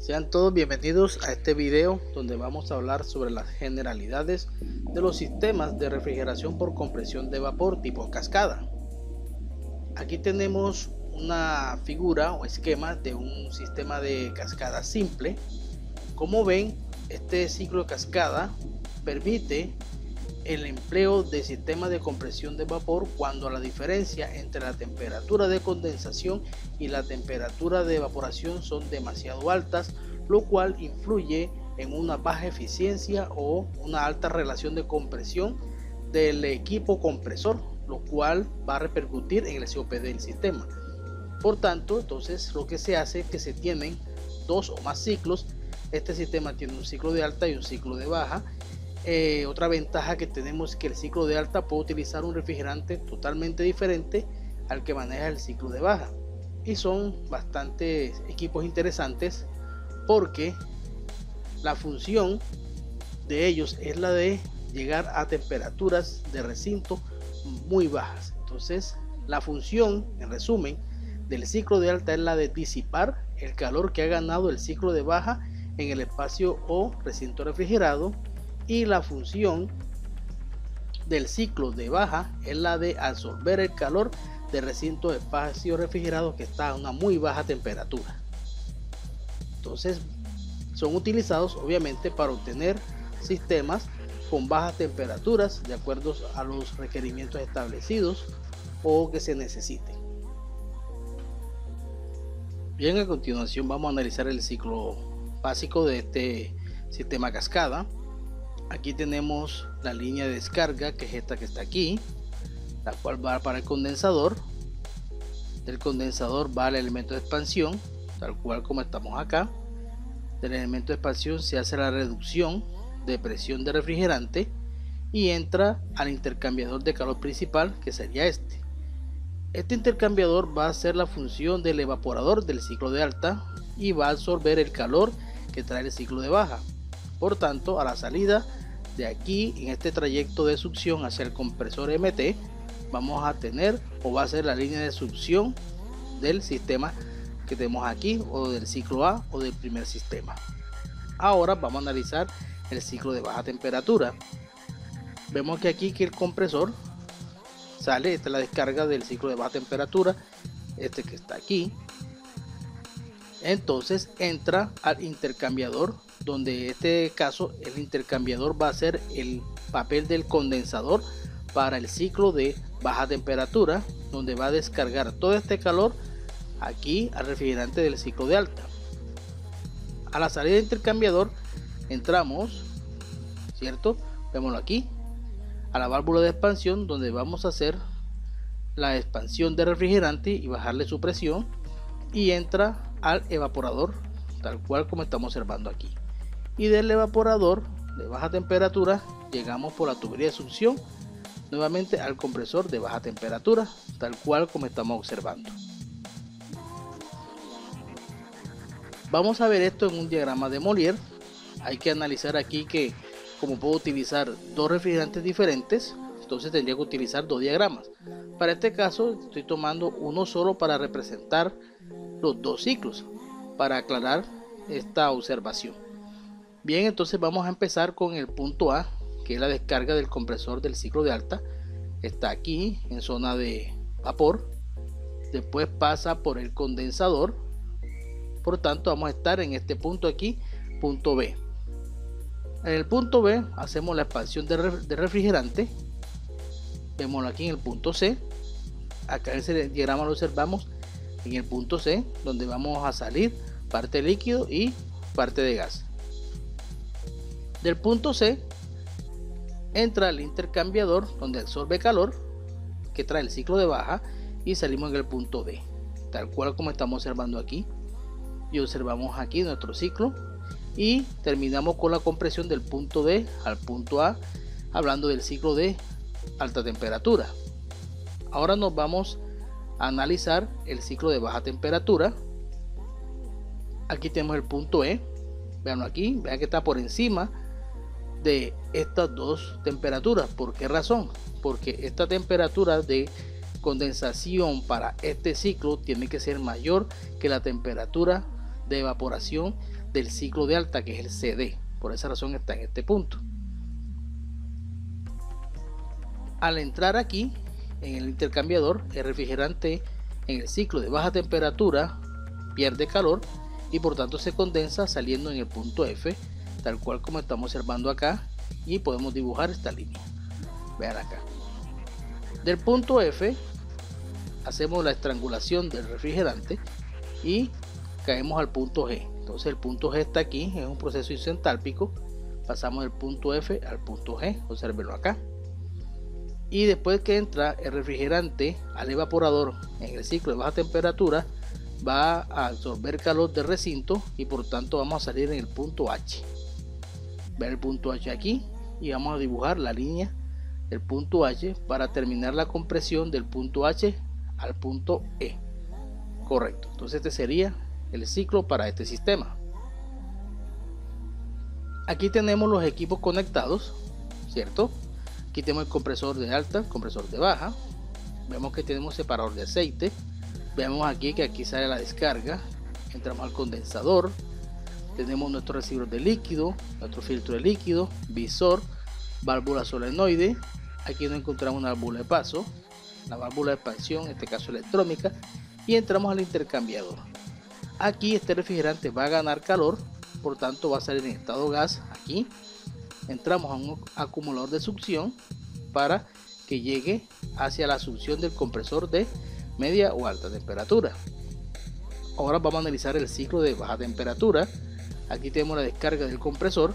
Sean todos bienvenidos a este video donde vamos a hablar sobre las generalidades de los sistemas de refrigeración por compresión de vapor tipo cascada. Aquí tenemos una figura o esquema de un sistema de cascada simple. Como ven, este ciclo de cascada permite el empleo de sistemas de compresión de vapor cuando la diferencia entre la temperatura de condensación y la temperatura de evaporación son demasiado altas, lo cual influye en una baja eficiencia o una alta relación de compresión del equipo compresor, lo cual va a repercutir en el COP del sistema. Por tanto, entonces lo que se hace es que se tienen dos o más ciclos. Este sistema tiene un ciclo de alta y un ciclo de baja. Otra ventaja que tenemos es que el ciclo de alta puede utilizar un refrigerante totalmente diferente al que maneja el ciclo de baja, y son bastantes equipos interesantes porque la función de ellos es la de llegar a temperaturas de recinto muy bajas. Entonces la función, en resumen, del ciclo de alta es la de disipar el calor que ha ganado el ciclo de baja en el espacio o recinto refrigerado, y la función del ciclo de baja es la de absorber el calor del recinto de espacio refrigerado que está a una muy baja temperatura. Entonces son utilizados obviamente para obtener sistemas con bajas temperaturas de acuerdo a los requerimientos establecidos o que se necesiten. Bien, a continuación vamos a analizar el ciclo básico de este sistema cascada. Aquí tenemos la línea de descarga, que es esta que está aquí, la cual va para el condensador. Del condensador va al elemento de expansión, tal cual como estamos acá. Del elemento de expansión se hace la reducción de presión de refrigerante y entra al intercambiador de calor principal, que sería este. Este intercambiador va a hacer la función del evaporador del ciclo de alta y va a absorber el calor que trae el ciclo de baja. Por tanto, a la salida de aquí, en este trayecto de succión hacia el compresor MT, vamos a tener, o va a ser la línea de succión del sistema que tenemos aquí, o del ciclo A o del primer sistema. Ahora vamos a analizar el ciclo de baja temperatura. Vemos que aquí que el compresor sale, esta es la descarga del ciclo de baja temperatura, este que está aquí. Entonces entra al intercambiador, donde en este caso el intercambiador va a ser el papel del condensador para el ciclo de baja temperatura, donde va a descargar todo este calor aquí al refrigerante del ciclo de alta. A la salida del intercambiador entramos, ¿cierto? Vémoslo aquí, a la válvula de expansión, donde vamos a hacer la expansión de refrigerante y bajarle su presión, y entra al evaporador, tal cual como estamos observando aquí. Y del evaporador de baja temperatura llegamos por la tubería de succión nuevamente al compresor de baja temperatura, tal cual como estamos observando. Vamos a ver esto en un diagrama de Molière. Hay que analizar aquí que como puedo utilizar dos refrigerantes diferentes, entonces tendría que utilizar dos diagramas. Para este caso estoy tomando uno solo para representar los dos ciclos, para aclarar esta observación. Bien, entonces vamos a empezar con el punto A, que es la descarga del compresor del ciclo de alta. Está aquí en zona de vapor, después pasa por el condensador, por tanto vamos a estar en este punto aquí, punto B. En el punto B hacemos la expansión de refrigerante, vemos aquí en el punto C. Acá en ese diagrama lo observamos en el punto C, donde vamos a salir parte líquido y parte de gas. Del punto C entra el intercambiador, donde absorbe calor que trae el ciclo de baja, y salimos en el punto D, tal cual como estamos observando aquí. Y observamos aquí nuestro ciclo y terminamos con la compresión del punto D al punto A, hablando del ciclo de alta temperatura. Ahora nos vamos a analizar el ciclo de baja temperatura. Aquí tenemos el punto E, vean aquí, vean que está por encima de estas dos temperaturas. ¿Por qué razón? Porque esta temperatura de condensación para este ciclo tiene que ser mayor que la temperatura de evaporación del ciclo de alta, que es el CD. Por esa razón está en este punto. Al entrar aquí en el intercambiador, el refrigerante en el ciclo de baja temperatura pierde calor y por tanto se condensa saliendo en el punto F, tal cual como estamos observando acá, y podemos dibujar esta línea. Vean acá. Del punto F hacemos la estrangulación del refrigerante y caemos al punto G. Entonces el punto G está aquí, es un proceso isentálpico. Pasamos del punto F al punto G, observenlo acá. Y después que entra el refrigerante al evaporador en el ciclo de baja temperatura, va a absorber calor del recinto y por tanto vamos a salir en el punto H. Ver el punto H aquí y vamos a dibujar la línea del punto H para terminar la compresión del punto H al punto E. Correcto. Entonces este sería el ciclo para este sistema. Aquí tenemos los equipos conectados, ¿cierto? Aquí tenemos el compresor de alta, el compresor de baja. Vemos que tenemos separador de aceite. Vemos aquí que aquí sale la descarga. Entramos al condensador. Tenemos nuestro recibidor de líquido, nuestro filtro de líquido, visor, válvula solenoide. Aquí nos encontramos una válvula de paso, la válvula de expansión, en este caso electrónica, y entramos al intercambiador. Aquí este refrigerante va a ganar calor, por tanto va a salir en estado gas. Aquí entramos a un acumulador de succión para que llegue hacia la succión del compresor de media o alta temperatura. Ahora vamos a analizar el ciclo de baja temperatura. Aquí tenemos la descarga del compresor.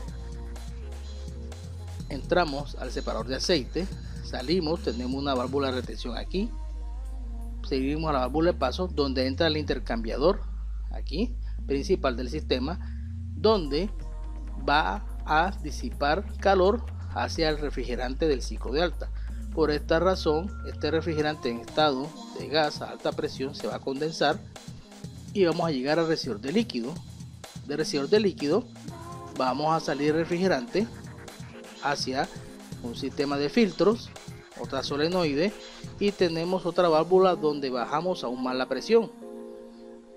Entramos al separador de aceite, salimos, tenemos una válvula de retención aquí, seguimos a la válvula de paso donde entra el intercambiador aquí principal del sistema, donde va a disipar calor hacia el refrigerante del ciclo de alta. Por esta razón, este refrigerante en estado de gas a alta presión se va a condensar y vamos a llegar al recibidor de líquido. Del recibidor de líquido vamos a salir el refrigerante hacia un sistema de filtros, otra solenoide, y tenemos otra válvula donde bajamos aún más la presión.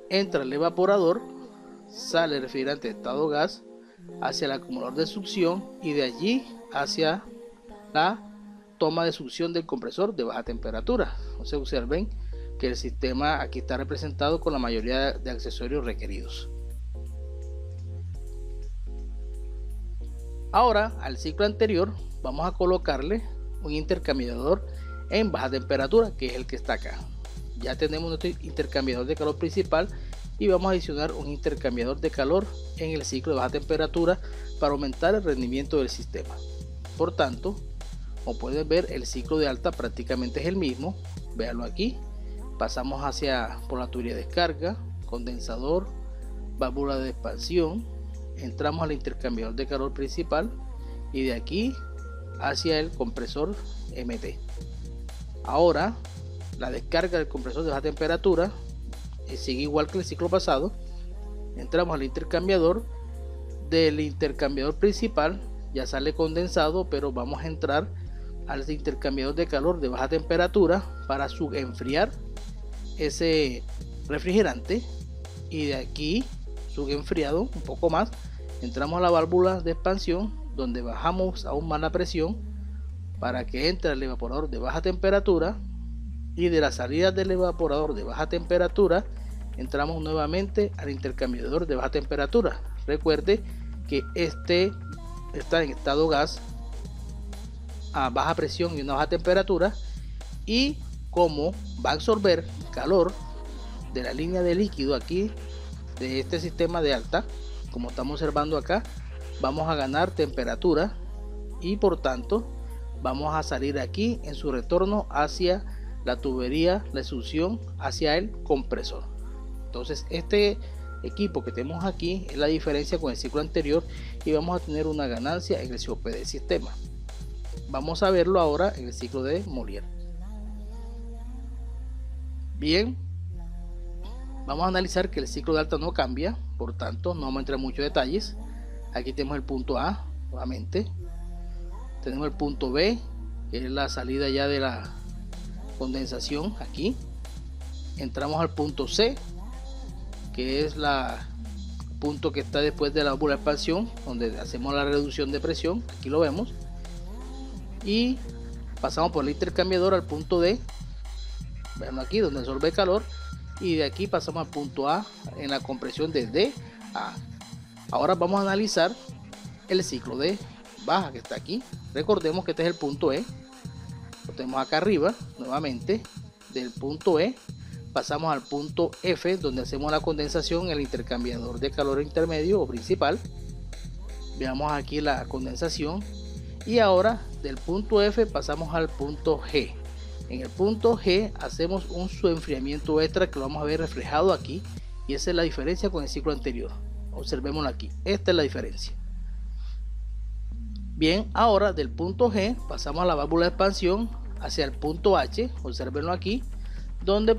Entra el evaporador, sale el refrigerante de estado gas hacia el acumulador de succión y de allí hacia la toma de succión del compresor de baja temperatura. Entonces observen que el sistema aquí está representado con la mayoría de accesorios requeridos. Ahora al ciclo anterior vamos a colocarle un intercambiador en baja temperatura, que es el que está acá. Ya tenemos nuestro intercambiador de calor principal y vamos a adicionar un intercambiador de calor en el ciclo de baja temperatura para aumentar el rendimiento del sistema. Por tanto, como pueden ver, el ciclo de alta prácticamente es el mismo. Véanlo aquí. Pasamos por la tubería de descarga, condensador, válvula de expansión, entramos al intercambiador de calor principal y de aquí hacia el compresor MT. Ahora la descarga del compresor de baja temperatura sigue igual que el ciclo pasado. Entramos al intercambiador. Del intercambiador principal ya sale condensado, pero vamos a entrar al intercambiador de calor de baja temperatura para subenfriar ese refrigerante, y de aquí subenfriado un poco más entramos a la válvula de expansión donde bajamos aún más la presión para que entre el evaporador de baja temperatura, y de la salida del evaporador de baja temperatura entramos nuevamente al intercambiador de baja temperatura. Recuerde que este está en estado gas a baja presión y una baja temperatura, y como va a absorber calor de la línea de líquido aquí de este sistema de alta, como estamos observando acá, vamos a ganar temperatura y por tanto vamos a salir aquí en su retorno hacia la tubería de succión hacia el compresor. Entonces este equipo que tenemos aquí es la diferencia con el ciclo anterior y vamos a tener una ganancia en el COP del sistema. Vamos a verlo ahora en el ciclo de Molière. Bien, vamos a analizar que el ciclo de alta no cambia, por tanto no vamos a entrar en muchos detalles. Aquí tenemos el punto A nuevamente, tenemos el punto B, que es la salida ya de la condensación. Aquí entramos al punto C, que es la punto que está después de la válvula de expansión, donde hacemos la reducción de presión, aquí lo vemos, y pasamos por el intercambiador al punto D, vean aquí donde absorbe calor, y de aquí pasamos al punto A en la compresión de D a A. Ahora vamos a analizar el ciclo de baja que está aquí. Recordemos que este es el punto E, lo tenemos acá arriba. Nuevamente del punto E pasamos al punto F, donde hacemos la condensación en el intercambiador de calor intermedio o principal. Veamos aquí la condensación, y ahora del punto F pasamos al punto G. En el punto G hacemos un subenfriamiento extra que lo vamos a ver reflejado aquí, y esa es la diferencia con el ciclo anterior. Observémoslo aquí, esta es la diferencia. Bien, ahora del punto G pasamos a la válvula de expansión hacia el punto H, observenlo aquí, donde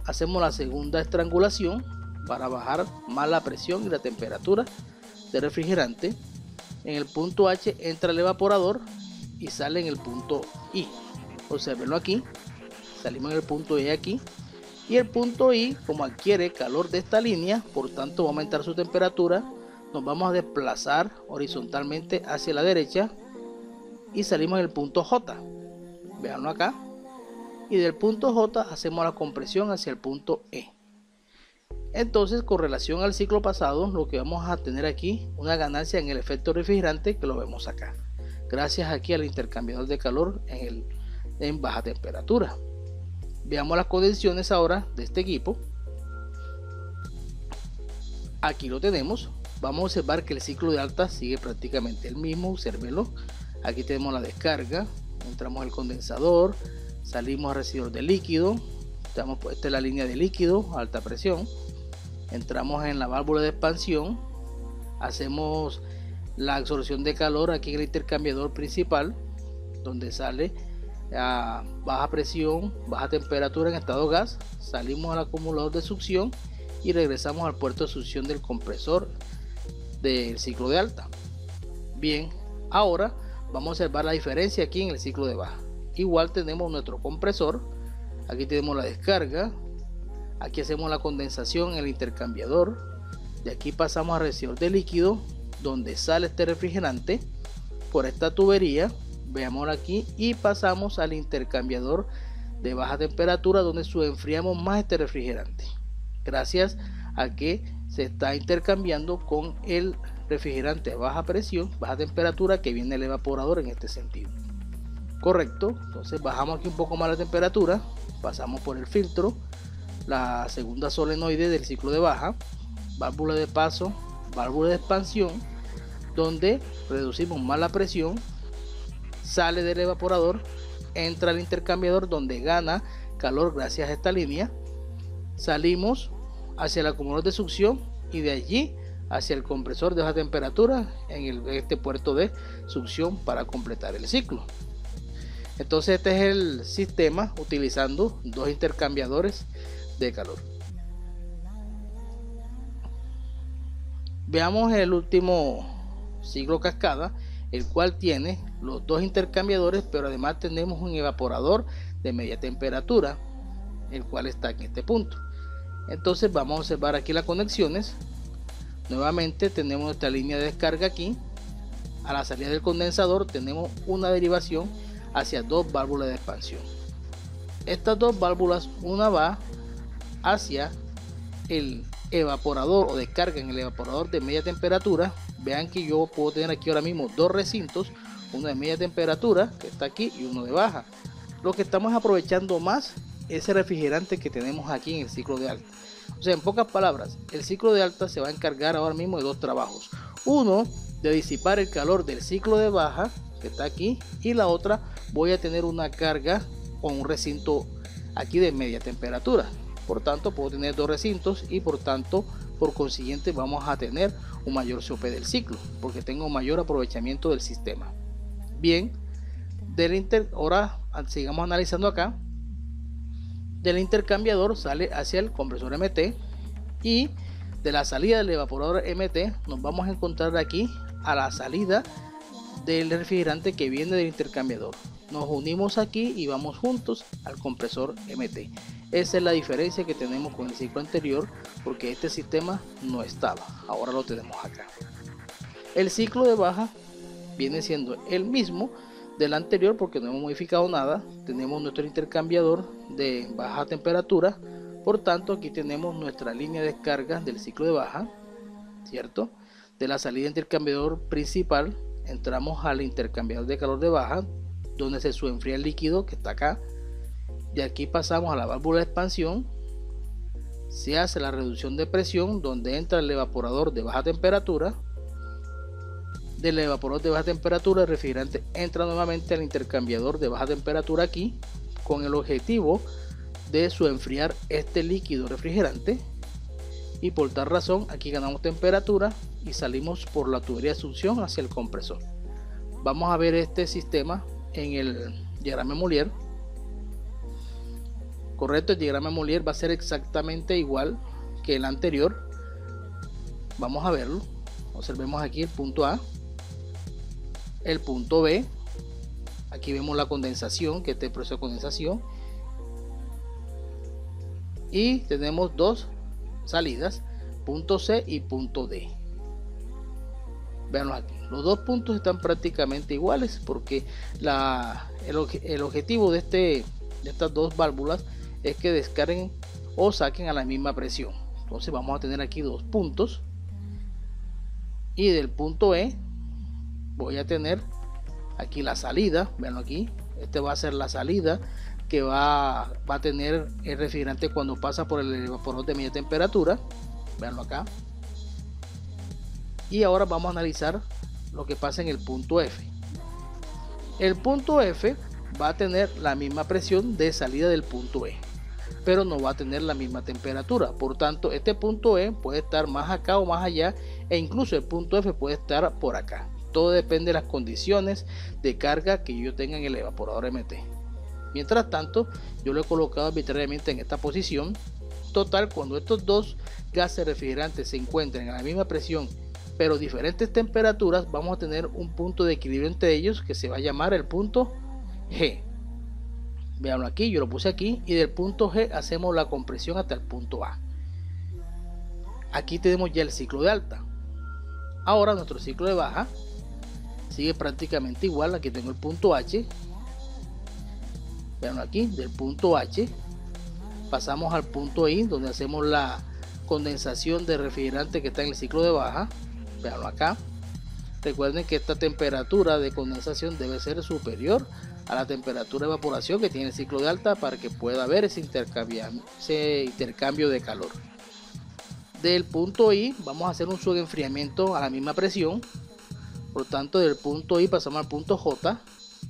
hacemos la segunda estrangulación para bajar más la presión y la temperatura del refrigerante. En el punto H entra el evaporador y sale en el punto I. Observenlo aquí, salimos en el punto I aquí, y el punto I, como adquiere calor de esta línea, por tanto va a aumentar su temperatura, nos vamos a desplazar horizontalmente hacia la derecha y salimos en el punto J. Veanlo acá, y del punto J hacemos la compresión hacia el punto E. Entonces, con relación al ciclo pasado, lo que vamos a tener aquí, una ganancia en el efecto refrigerante, que lo vemos acá, gracias aquí al intercambiador de calor en baja temperatura. Veamos las condiciones ahora de este equipo. Aquí lo tenemos. Vamos a observar que el ciclo de alta sigue prácticamente el mismo. Obsérvenlo. Aquí tenemos la descarga, entramos al condensador, salimos al recibidor de líquido, esta es la línea de líquido a alta presión, entramos en la válvula de expansión, hacemos la absorción de calor aquí en el intercambiador principal, donde sale a baja presión, baja temperatura en estado gas, salimos al acumulador de succión y regresamos al puerto de succión del compresor del ciclo de alta. Bien, ahora vamos a observar la diferencia aquí en el ciclo de baja. Igual tenemos nuestro compresor, aquí tenemos la descarga, aquí hacemos la condensación en el intercambiador, de aquí pasamos al recibidor de líquido, donde sale este refrigerante por esta tubería, veámoslo aquí, y pasamos al intercambiador de baja temperatura, donde subenfriamos más este refrigerante, gracias a que se está intercambiando con el refrigerante a baja presión, baja temperatura, que viene el evaporador en este sentido. Correcto. Entonces bajamos aquí un poco más la temperatura, pasamos por el filtro, la segunda solenoide del ciclo de baja, válvula de paso, válvula de expansión, donde reducimos más la presión, sale del evaporador, entra al intercambiador, donde gana calor gracias a esta línea, salimos hacia el acumulador de succión y de allí hacia el compresor de baja temperatura en este puerto de succión para completar el ciclo. Entonces este es el sistema utilizando dos intercambiadores de calor. Veamos el último ciclo cascada, el cual tiene los dos intercambiadores, pero además tenemos un evaporador de media temperatura, el cual está en este punto. Entonces vamos a observar aquí las conexiones. Nuevamente tenemos nuestra línea de descarga aquí. A la salida del condensador tenemos una derivación hacia dos válvulas de expansión. Estas dos válvulas, una va hacia el evaporador o descarga en el evaporador de media temperatura. Vean que yo puedo tener aquí ahora mismo dos recintos, uno de media temperatura que está aquí y uno de baja. Lo que estamos aprovechando más es el refrigerante que tenemos aquí en el ciclo de alta. O sea, en pocas palabras, el ciclo de alta se va a encargar ahora mismo de dos trabajos: uno, de disipar el calor del ciclo de baja que está aquí, y la otra, voy a tener una carga con un recinto aquí de media temperatura. Por tanto, puedo tener dos recintos y por tanto, por consiguiente, vamos a tener un mayor COP del ciclo, porque tengo mayor aprovechamiento del sistema. Bien, ahora sigamos analizando acá. Del intercambiador sale hacia el compresor MT, y de la salida del evaporador MT nos vamos a encontrar aquí a la salida del refrigerante que viene del intercambiador. Nos unimos aquí y vamos juntos al compresor MT. Esa es la diferencia que tenemos con el ciclo anterior, porque este sistema no estaba, ahora lo tenemos acá. El ciclo de baja viene siendo el mismo del anterior porque no hemos modificado nada. Tenemos nuestro intercambiador de baja temperatura, por tanto aquí tenemos nuestra línea de descarga del ciclo de baja, ¿cierto? De la salida intercambiador principal entramos al intercambiador de calor de baja, donde se subenfría el líquido que está acá. De aquí pasamos a la válvula de expansión, se hace la reducción de presión, donde entra el evaporador de baja temperatura. Del evaporador de baja temperatura, el refrigerante entra nuevamente al intercambiador de baja temperatura aquí, con el objetivo de subenfriar este líquido refrigerante, y por tal razón aquí ganamos temperatura y salimos por la tubería de succión hacia el compresor. Vamos a ver este sistema en el diagrama Molière. Correcto, el diagrama Molière va a ser exactamente igual que el anterior. Vamos a verlo. Observemos aquí el punto A, el punto B. Aquí vemos la condensación, que este es el proceso de condensación, y tenemos dos salidas, punto C y punto D. Veanlos aquí, los dos puntos están prácticamente iguales porque el objetivo de estas dos válvulas es que descarguen o saquen a la misma presión. Entonces vamos a tener aquí dos puntos, y del punto E voy a tener aquí la salida. Veanlo aquí, este va a ser la salida que va a tener el refrigerante cuando pasa por el evaporador de media temperatura. Veanlo acá. Y ahora vamos a analizar lo que pasa en el punto F. El punto F va a tener la misma presión de salida del punto E, pero no va a tener la misma temperatura. Por tanto, este punto E puede estar más acá o más allá, e incluso el punto F puede estar por acá. Todo depende de las condiciones de carga que yo tenga en el evaporador MT. Mientras tanto, yo lo he colocado arbitrariamente en esta posición. Total, cuando estos dos gases refrigerantes se encuentren a la misma presión pero diferentes temperaturas, vamos a tener un punto de equilibrio entre ellos que se va a llamar el punto G. Veanlo aquí, yo lo puse aquí, y del punto G hacemos la compresión hasta el punto A. Aquí tenemos ya el ciclo de alta. Ahora nuestro ciclo de baja sigue prácticamente igual. Aquí tengo el punto H. Veanlo aquí, del punto H pasamos al punto I, donde hacemos la condensación de refrigerante que está en el ciclo de baja. Veanlo acá. Recuerden que esta temperatura de condensación debe ser superior a la temperatura de evaporación que tiene el ciclo de alta para que pueda haber ese intercambio de calor. Del punto I vamos a hacer un subenfriamiento a la misma presión. Por tanto, del punto I pasamos al punto J.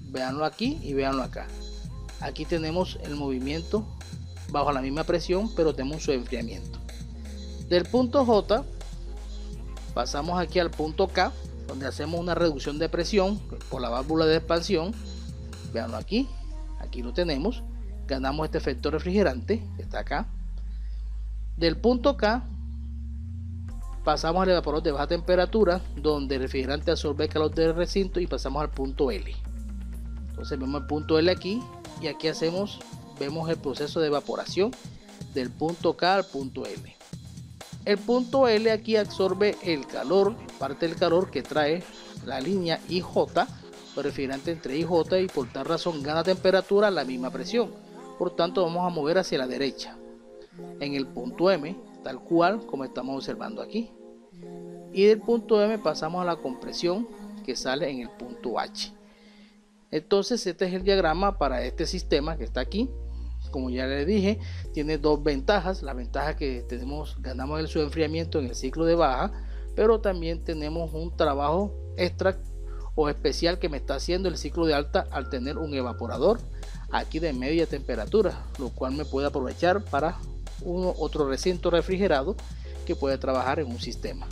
Veanlo aquí y veanlo acá. Aquí tenemos el movimiento bajo la misma presión, pero tenemos un subenfriamiento. Del punto J pasamos aquí al punto K, donde hacemos una reducción de presión por la válvula de expansión. Veanlo aquí, aquí lo tenemos. Ganamos este efecto refrigerante que está acá. Del punto K pasamos al evaporador de baja temperatura, donde el refrigerante absorbe el calor del recinto, y pasamos al punto L. Entonces vemos el punto L aquí, y aquí vemos el proceso de evaporación del punto K al punto L. El punto L aquí absorbe el calor, parte del calor que trae la línea IJ, el refrigerante entre IJ, y por tal razón gana temperatura a la misma presión. Por tanto, vamos a mover hacia la derecha en el punto M, tal cual como estamos observando aquí. Y del punto M pasamos a la compresión que sale en el punto H. Entonces, este es el diagrama para este sistema que está aquí. Como ya les dije, tiene dos ventajas. La ventaja que ganamos el subenfriamiento en el ciclo de baja, pero también tenemos un trabajo extra o especial que me está haciendo el ciclo de alta al tener un evaporador aquí de media temperatura, lo cual me puede aprovechar para otro recinto refrigerado que puede trabajar en un sistema.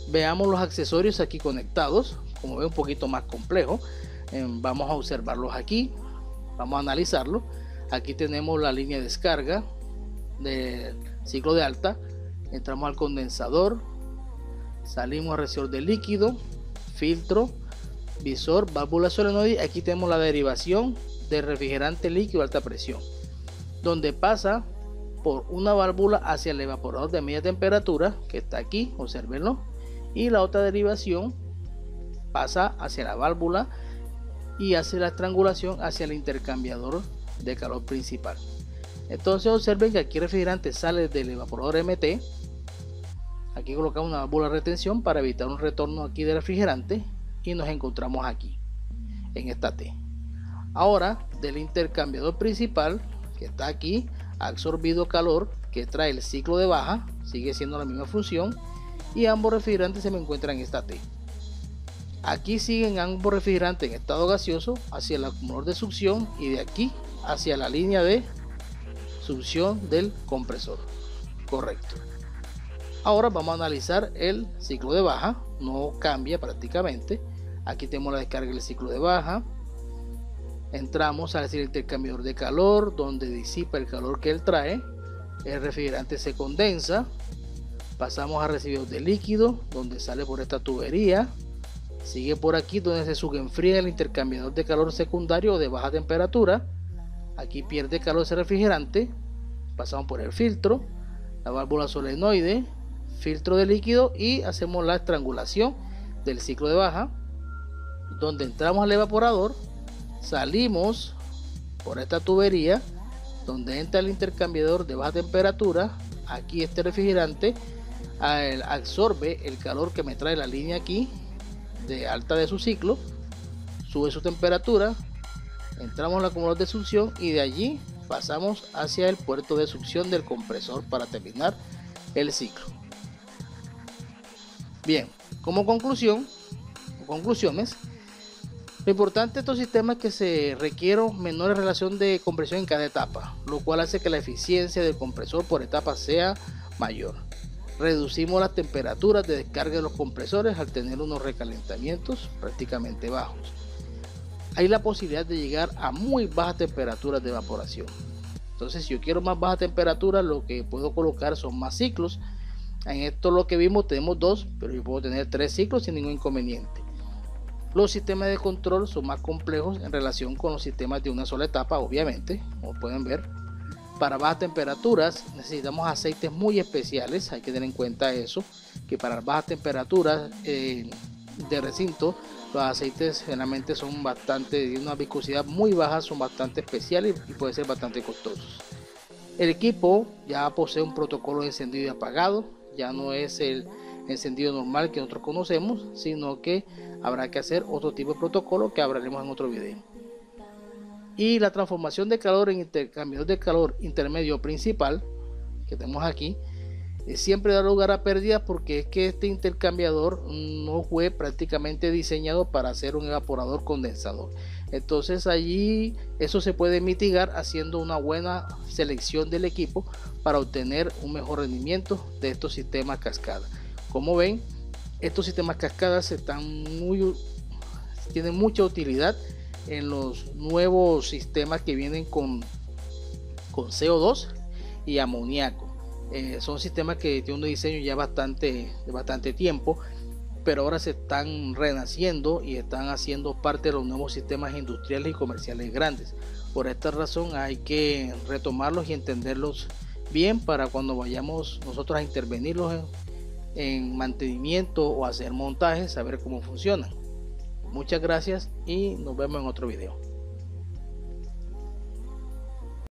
Veamos los accesorios aquí conectados. Como ve, un poquito más complejo. Vamos a observarlos aquí. Vamos a analizarlo. Aquí tenemos la línea de descarga del ciclo de alta. Entramos al condensador, salimos al recibidor de líquido, filtro, visor, válvula solenoide. Aquí tenemos la derivación de refrigerante líquido de alta presión, donde pasa por una válvula hacia el evaporador de media temperatura que está aquí, observenlo, y la otra derivación pasa hacia la válvula y hace la estrangulación hacia el intercambiador de calor principal. Entonces observen que aquí el refrigerante sale del evaporador MT. Aquí colocamos una válvula de retención para evitar un retorno aquí del refrigerante y nos encontramos aquí en esta T. Ahora del intercambiador principal que está aquí ha absorbido calor que trae el ciclo de baja, sigue siendo la misma función, y ambos refrigerantes se me encuentran en esta T. Aquí siguen ambos refrigerantes en estado gaseoso hacia el acumulador de succión y de aquí hacia la línea de succión del compresor. Correcto. Ahora vamos a analizar el ciclo de baja. No cambia prácticamente. Aquí tenemos la descarga del ciclo de baja. Entramos al intercambiador de calor, donde disipa el calor que él trae. El refrigerante se condensa. Pasamos a recibidor de líquido, donde sale por esta tubería. Sigue por aquí, donde se subenfría el intercambiador de calor secundario de baja temperatura. Aquí pierde calor ese refrigerante. Pasamos por el filtro, la válvula solenoide, filtro de líquido y hacemos la estrangulación del ciclo de baja, donde entramos al evaporador. Salimos por esta tubería donde entra el intercambiador de baja temperatura. Aquí este refrigerante absorbe el calor que me trae la línea aquí de alta de su ciclo, sube su temperatura, entramos al acumulador de succión y de allí pasamos hacia el puerto de succión del compresor para terminar el ciclo. Bien, como conclusiones, lo importante de estos sistemas es que se requiere menor relación de compresión en cada etapa, lo cual hace que la eficiencia del compresor por etapa sea mayor. Reducimos las temperaturas de descarga de los compresores al tener unos recalentamientos prácticamente bajos. Hay la posibilidad de llegar a muy bajas temperaturas de evaporación. Entonces, si yo quiero más baja temperatura, lo que puedo colocar son más ciclos. En esto lo que vimos tenemos 2, pero yo puedo tener 3 ciclos sin ningún inconveniente. Los sistemas de control son más complejos en relación con los sistemas de una sola etapa, obviamente, como pueden ver. Para bajas temperaturas necesitamos aceites muy especiales, hay que tener en cuenta eso, que para bajas temperaturas de recinto, los aceites generalmente son de una viscosidad muy baja, son bastante especiales y pueden ser bastante costosos. El equipo ya posee un protocolo de encendido y apagado, ya no es el encendido normal que nosotros conocemos, sino que habrá que hacer otro tipo de protocolo que hablaremos en otro video. Y la transformación de calor en intercambiador de calor intermedio principal que tenemos aquí siempre da lugar a pérdidas, porque es que este intercambiador no fue prácticamente diseñado para ser un evaporador condensador. Entonces allí eso se puede mitigar haciendo una buena selección del equipo para obtener un mejor rendimiento de estos sistemas cascada. Como ven, estos sistemas cascadas tienen mucha utilidad en los nuevos sistemas que vienen con CO2 y amoníaco. Son sistemas que tienen un diseño ya de bastante tiempo, pero ahora se están renaciendo y están haciendo parte de los nuevos sistemas industriales y comerciales grandes. Por esta razón hay que retomarlos y entenderlos bien para cuando vayamos nosotros a intervenirlos en mantenimiento o hacer montajes, saber cómo funcionan. Muchas gracias y nos vemos en otro video.